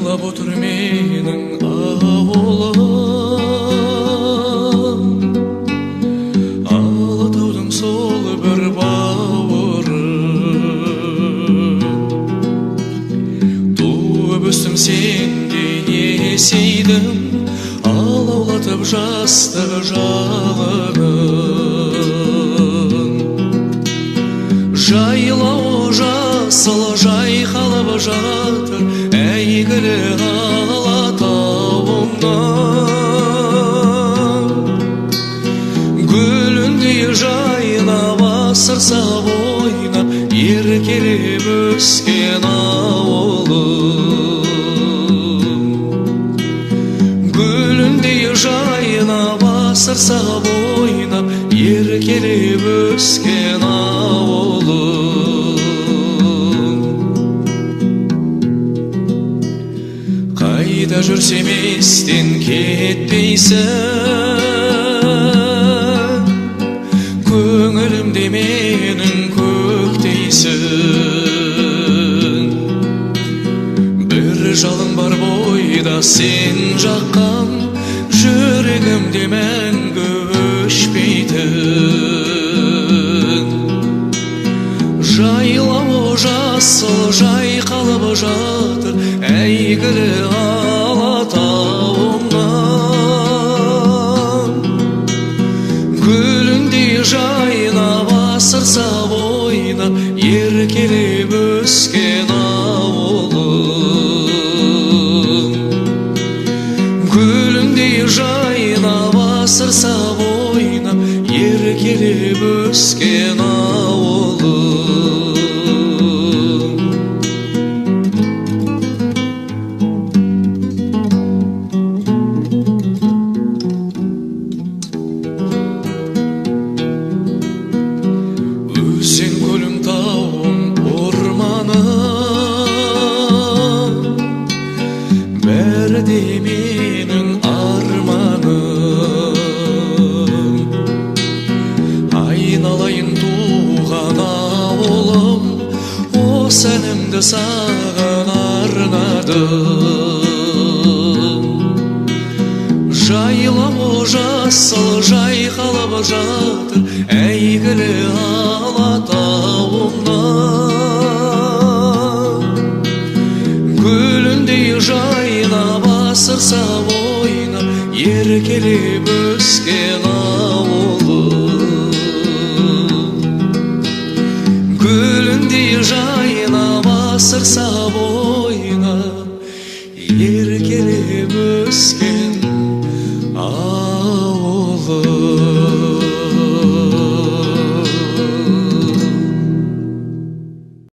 жайлап отыр менің ауылым, Алатаудың сол бір бауыры. Туып өстім сендей есейдім, алаулатып жастық жалығын. Жайлау жасыл жайқалып жатыр әйгілі Алатауымнан. Гүліндей жайнап асырса ойнап еркелеп өскен ауылым. Гүліндей жайнап асырса ойнап еркелеп өскен ауылым. Қайда жүрсем естен кетпейсің, көңілімде менің көктейсің. Бір жалын бар бойда сен жаққан, жүрегімде мәңгі өшпейтін. Жайлау жасыл жайқалып жатыр әйгілі Алатауымнан. Гүліндей жайнап асырса ойнап еркелеп өскен ауылым. Гүліндей жайнап асырса ойнап еркелеп өскен ауылым. Өзен көлім тауым орманым, бәрі де менің арманым. Айналайын туған ауылым, осы әнімді саған арнадым. Жайлау жасыл жайқалып жатыр әйгілі Алатауымнан. Гүліндей жайнап асырса ойнап еркелеп өскен ауылым. Гүліндей жайнап асырса ойнап еркелеп өскен ауылым.